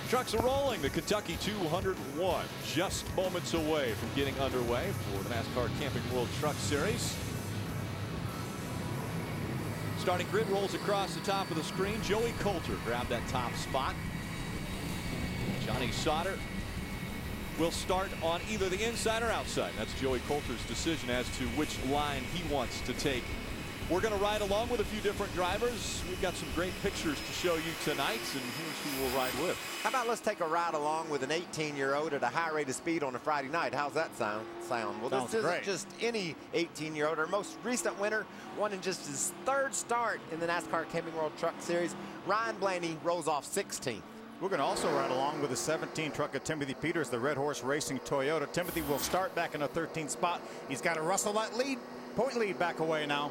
Trucks are rolling. The Kentucky 201 just moments away from getting underway for the NASCAR Camping World Truck Series. Starting grid rolls across the top of the screen. Joey Coulter grabbed that top spot. Johnny Sauter will start on either the inside or outside. That's Joey Coulter's decision as to which line he wants to take. We're going to ride along with a few different drivers. We've got some great pictures to show you tonight, and here's who we'll ride with. How about let's take a ride along with an 18-year-old at a high rate of speed on a Friday night? How's that sound? Well, Sounds this isn't great. just any 18-year-old. Our most recent winner won in just his third start in the NASCAR Camping World Truck Series. Ryan Blaney rolls off 16th. We're going to also ride along with the 17 truck of Timothy Peters, the Red Horse Racing Toyota. Timothy will start back in the 13th spot. He's got to wrestle that point lead back away now.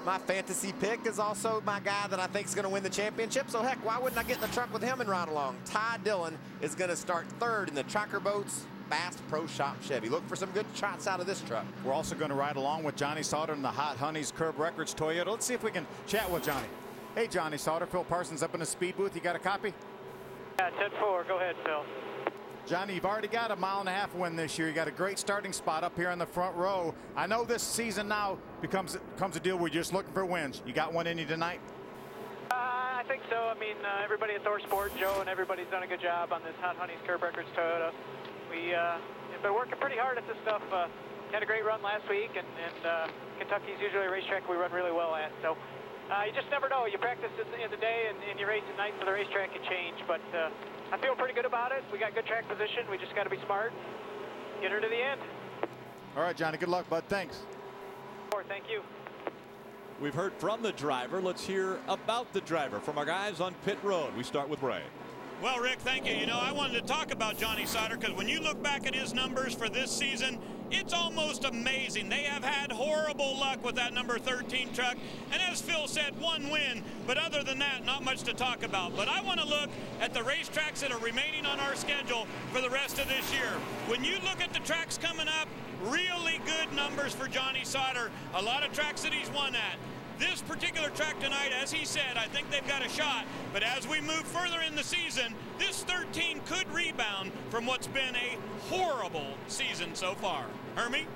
My fantasy pick is also my guy that I think is going to win the championship. So, heck, why wouldn't I get in the truck with him and ride along? Ty Dillon is going to start third in the Tracker Boats Bass Pro Shop Chevy. Look for some good shots out of this truck. We're also going to ride along with Johnny Sauter in the Hot Honeys Curb Records Toyota. Let's see if we can chat with Johnny. Hey, Johnny Sauter, Phil Parsons up in the speed booth. You got a copy? Yeah, 10-4. Go ahead, Phil. Johnny, you've already got a 1.5 mile win this year. You got a great starting spot up here in the front row. I know this season now comes a deal where you're just looking for wins. You got one in you tonight? I think so. I mean, everybody at Thor Sport, Joe, and everybody's done a good job on this Hot Honeys Curb Records Toyota. We have been working pretty hard at this stuff. Had a great run last week, and Kentucky's usually a racetrack we run really well at. So you just never know. You practice in the day, and you race at night, so the racetrack can change. But I feel pretty good about it. We got good track position. We just got to be smart. Get her to the end. All right, Johnny. Good luck, bud. Thanks. Thank you. We've heard from the driver. Let's hear about the driver from our guys on pit road. We start with Ray. Well, Rick, thank you. You know, I wanted to talk about Johnny Sauter because when you look back at his numbers for this season, it's almost amazing. They have had horrible luck with that number 13 truck. And as Phil said, one win. But other than that, not much to talk about. But I want to look at the racetracks that are remaining on our schedule for the rest of this year. When you look at the tracks coming up, really good numbers for Johnny Sauter. A lot of tracks that he's won at. This particular track tonight, as he said, I think they've got a shot. But as we move further in the season, this 13 could rebound from what's been a horrible season so far. Hermie?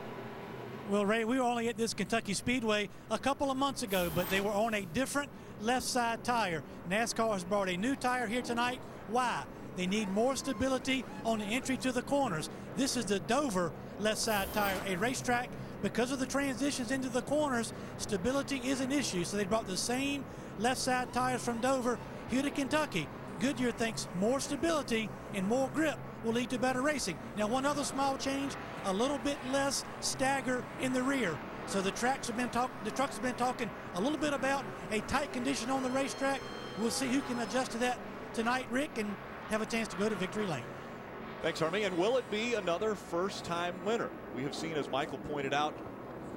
Well, Ray, we were only at this Kentucky Speedway a couple of months ago, but they were on a different left side tire. NASCAR has brought a new tire here tonight. Why? They need more stability on the entry to the corners. This is the Dover left side tire, a racetrack. Because of the transitions into the corners, stability is an issue. So they brought the same left side tires from Dover here to Kentucky. Goodyear thinks more stability and more grip will lead to better racing. Now, one other small change, a little bit less stagger in the rear. So the trucks have been talking a little bit about a tight condition on the racetrack. We'll see who can adjust to that tonight, Rick, and have a chance to go to victory lane. Thanks, Hermie. And will it be another first-time winner? We have seen, as Michael pointed out,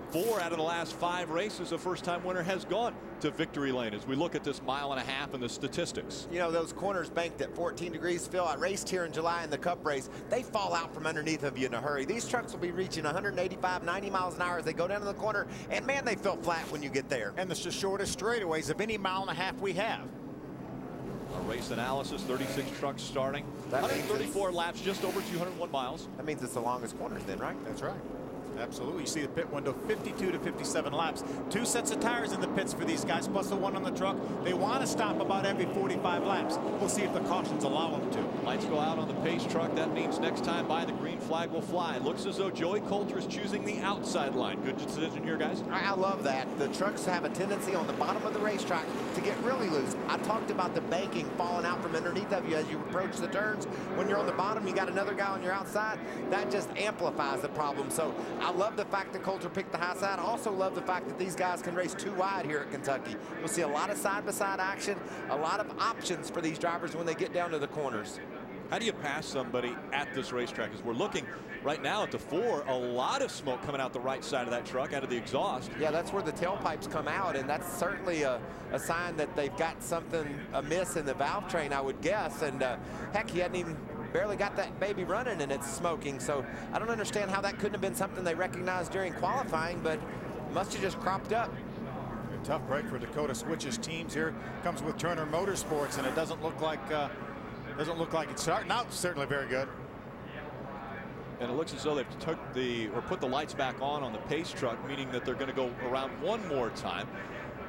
4 out of the last 5 races, a first-time winner has gone to victory lane as we look at this 1.5 miles and the statistics. You know, those corners banked at 14 degrees. Phil, I raced here in July in the Cup race. They fall out from underneath of you in a hurry. These trucks will be reaching 185, 90 miles an hour as they go down to the corner. And, man, they feel flat when you get there. And it's the shortest straightaways of any 1.5 miles we have. Our race analysis, 36 trucks starting. 134 laps, just over 201 miles. That means it's the longest corners then, right? That's right. Absolutely. You see the pit window, 52 to 57 laps. 2 sets of tires in the pits for these guys, plus the one on the truck. They want to stop about every 45 laps. We'll see if the cautions allow them to. Lights go out on the pace truck. That means next time by, the green flag will fly. Looks as though Joey Coulter is choosing the outside line. Good decision here, guys. I love that. The trucks have a tendency on the bottom of the racetrack to get really loose. I talked about the banking falling out from underneath of you as you approach the turns. When you're on the bottom, you got another guy on your outside. That just amplifies the problem. So I love the fact that Coulter picked the high side. I also love the fact that these guys can race 2 wide here at Kentucky. We'll see a lot of side-by-side action, a lot of options for these drivers when they get down to the corners. How do you pass somebody at this racetrack? As we're looking right now at the 4, a lot of smoke coming out the right side of that truck, out of the exhaust. Yeah, that's where the tailpipes come out, and that's certainly a sign that they've got something amiss in the valve train, I would guess. And heck, he hadn't even barely got that baby running and it's smoking. So I don't understand how that couldn't have been something they recognized during qualifying, but must have just cropped up. A tough break for Dakota Switch's teams here. Comes with Turner Motorsports, and it doesn't look like Doesn't look like it's starting out certainly very good. And it looks as though they've put the lights back on the pace truck, meaning that they're going to go around one more time.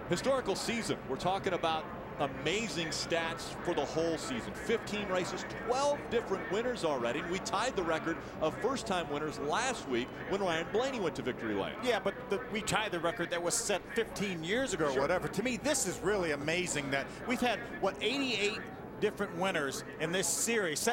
Historical season. We're talking about amazing stats for the whole season. 15 races, 12 different winners already. We tied the record of first-time winners last week when Ryan Blaney went to victory lane. Yeah, but we tied the record that was set 15 years ago or whatever. To me, this is really amazing that we've had, what, 88 different winners in this series.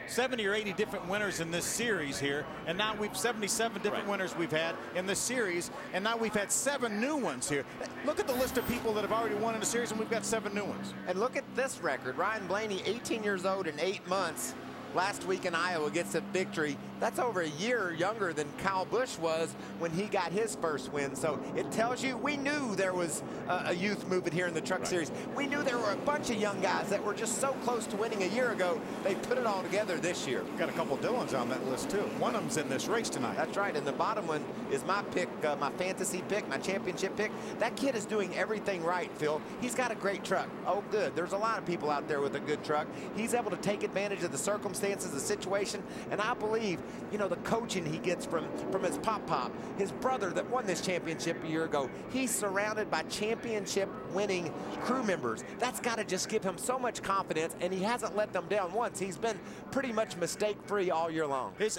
70 or 80 different winners in this series here, and now we've 77 different winners we've had in this series, and now we've had 7 new ones here. Look at the list of people that have already won in the series, and we've got 7 new ones. And look at this record. Ryan Blaney, 18 years old in 8 months. Last week in Iowa gets a victory. That's over a year younger than Kyle Busch was when he got his first win. So it tells you we knew there was a youth movement here in the Truck Series. We knew there were a bunch of young guys that were just so close to winning a year ago. They put it all together this year. Got a couple Dylans on that list too. One of them's in this race tonight. That's right. And the bottom one is my pick, my fantasy pick, my championship pick. That kid is doing everything right, Phil. He's got a great truck. Oh, good. There's a lot of people out there with a good truck. He's able to take advantage of the circumstances, the situation, and I believe, you know, the coaching he gets from his pop, his brother that won this championship a year ago. He's surrounded by championship-winning crew members. That's got to just give him so much confidence, and he hasn't let them down once. He's been pretty much mistake-free all year long. His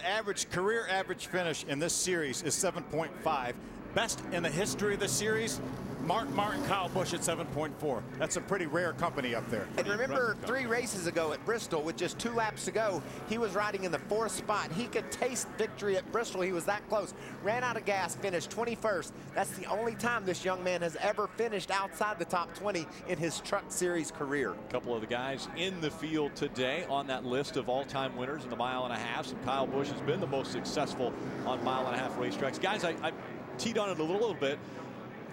career average finish in this series is 7.5. Best in the history of the series, Martin, Kyle Busch at 7.4. That's a pretty rare company up there. And remember 3 races ago at Bristol with just 2 laps to go, he was riding in the 4th spot. He could taste victory at Bristol. He was that close. Ran out of gas, finished 21st. That's the only time this young man has ever finished outside the top 20 in his Truck Series career. A couple of the guys in the field today on that list of all-time winners in the mile-and-a-half. And Kyle Busch has been the most successful on mile-and-a-half racetracks. Guys, I teed on it a little bit.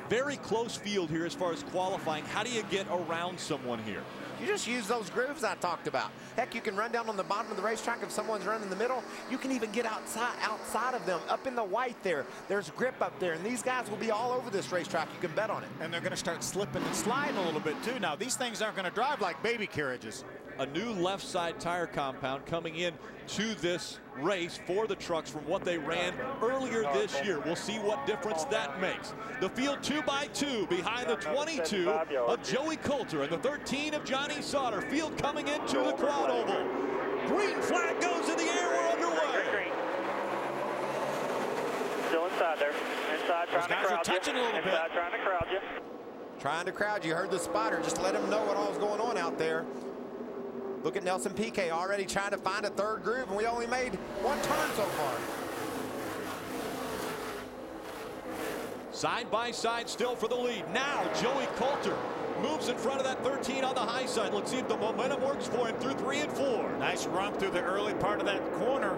Very close field here as far as qualifying. How do you get around someone here? You just use those grooves I talked about. Heck, you can run down on the bottom of the racetrack if someone's running in the middle. You can even get outside of them, up in the white there. There's grip up there, and these guys will be all over this racetrack. You can bet on it. And they're going to start slipping and sliding a little bit, too. Now, these things aren't going to drive like baby carriages. A new left side tire compound coming in to this race for the trucks from what they ran earlier this year. We'll see what difference that makes. The field 2x2 behind the 22 of Joey Coulter and the 13 of Johnny Sauter. Field coming into the quad oval. Green flag goes in the air. We're underway. Still inside there. Inside trying to crowd touching you. A little Inside bit. trying to crowd you. Trying to crowd you. Heard the spotter. Just let him know what all's going on out there. Look at Nelson Piquet already trying to find a 3rd groove, and we only made 1 turn so far. Side by side still for the lead. Now Joey Coulter moves in front of that 13 on the high side. Let's see if the momentum works for him through 3 and 4. Nice run through the early part of that corner.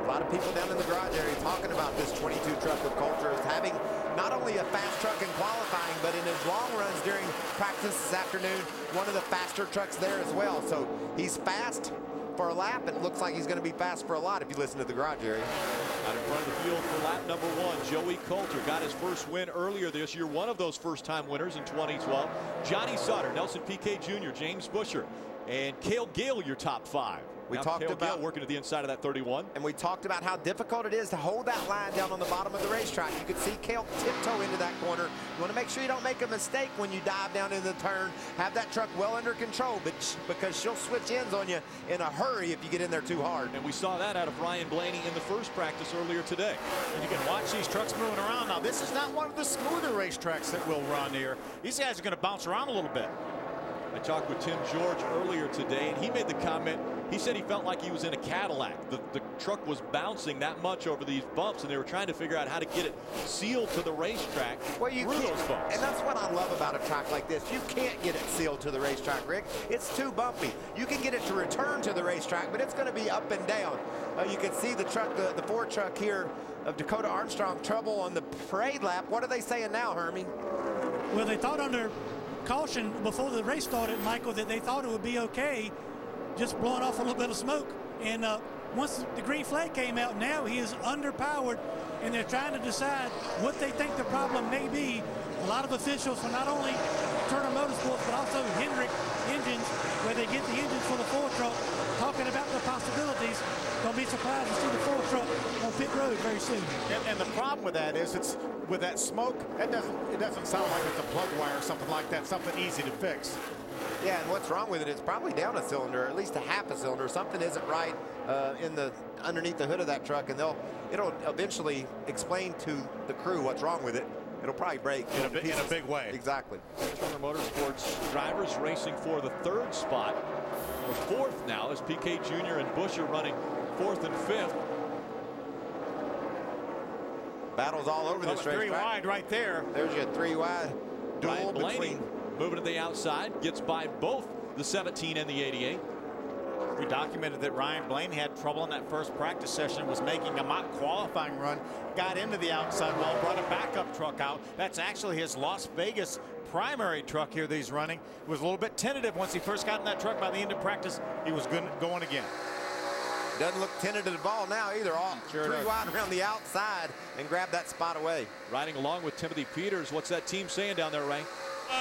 A lot of people down in the garage area talking about this 22 truck with Coulter as having not only a fast truck in qualifying, but in his long runs during practice this afternoon, one of the faster trucks there as well. So he's fast for a lap. It looks like he's going to be fast for a lot if you listen to the garage area. Out in front of the field for lap number 1, Joey Coulter got his first win earlier this year. One of those first-time winners in 2012. Johnny Sauter, Nelson Piquet Jr., James Buescher, and Cale Gale, your top 5. We now talked Cale about Gale working to the inside of that 31. And we talked about how difficult it is to hold that line down on the bottom of the racetrack. You could see Cale tiptoe into that corner. You want to make sure you don't make a mistake when you dive down in the turn. Have that truck well under control, but because she'll switch ends on you in a hurry if you get in there too hard. And we saw that out of Ryan Blaney in the first practice earlier today. And you can watch these trucks moving around. Now, this is not one of the smoother racetracks that we'll run here. These guys are going to bounce around a little bit. I talked with Tim George earlier today, and he made the comment, he said he felt like he was in a Cadillac. The truck was bouncing that much over these bumps, and they were trying to figure out how to get it sealed to the racetrack well, you through can't, those bumps. and that's what I love about a track like this. You can't get it sealed to the racetrack, Rick. It's too bumpy. You can get it to return to the racetrack, but it's going to be up and down. You can see the truck, the Ford truck here of Dakota Armstrong, trouble on the parade lap. What are they saying now, Hermie? Well, they thought under caution before the race started, Michael, that they thought it would be okay, just blowing off a little bit of smoke. And once the green flag came out, now he is underpowered, and they're trying to decide what they think the problem may be. A lot of officials from not only Turner Motorsports, but also Hendrick Engines, where they get the engines for road very soon. And the problem with that is it's with that smoke, it doesn't sound like it's a plug wire or something like that, something easy to fix. Yeah, and what's wrong with it? It's probably down a cylinder, at least a half a cylinder. Something isn't right underneath the hood of that truck, and it'll eventually explain to the crew what's wrong with it. It'll probably break in a big way. Exactly. Turner Motorsports drivers racing for the 3rd spot. The 4th now as PK Jr. and Bush are running 4th and 5th. Battles all over this racetrack. 3 wide right there. There's your 3 wide duel Ryan Blaney between. moving to the outside, gets by both the 17 and the 88. We documented that Ryan Blaney had trouble in that first practice session, was making a mock qualifying run, got into the outside wall, brought a backup truck out. That's actually his Las Vegas primary truck here that he's running. Was a little bit tentative once he first got in that truck. By the end of practice, he was going again. Doesn't look tentative at all now either. All Sure 3 does. wide around the outside and grab that spot away. Riding along with Timothy Peters. What's that team saying down there, Ray?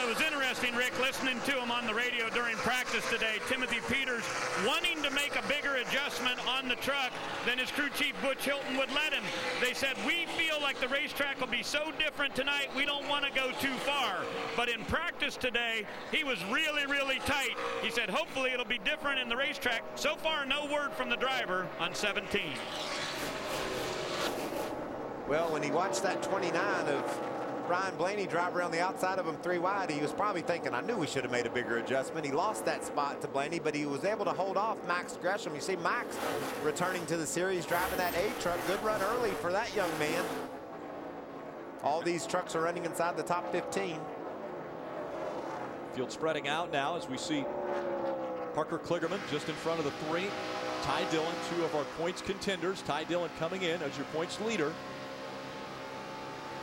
It was interesting, Rick, listening to him on the radio during practice today. Timothy Peters wanting to make a bigger adjustment on the truck than his crew chief Butch Hilton would let him. They said, we feel like the racetrack will be so different tonight, we don't want to go too far. But in practice today, he was really, really tight. He said, hopefully it'll be different in the racetrack. So far, no word from the driver on 17. Well, when he watched that 29 of Ryan Blaney drive around the outside of him 3 wide, he was probably thinking, I knew we should have made a bigger adjustment. He lost that spot to Blaney, but he was able to hold off Max Gresham. You see Max returning to the series, driving that A truck. Good run early for that young man. All these trucks are running inside the top 15. Field spreading out now as we see Parker Kligerman just in front of the 3. Ty Dillon, 2 of our points contenders. Ty Dillon coming in as your points leader.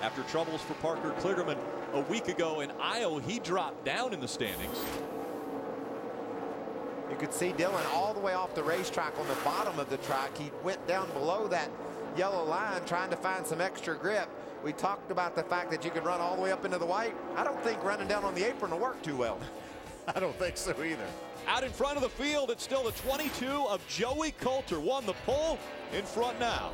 After troubles for Parker Kligerman a week ago in Iowa, he dropped down in the standings. You could see Dillon all the way off the racetrack on the bottom of the track. He went down below that yellow line trying to find some extra grip. We talked about the fact that you could run all the way up into the white. I don't think running down on the apron will work too well. I don't think so either. Out in front of the field, it's still the 22 of Joey Coulter. Won the pole in front now.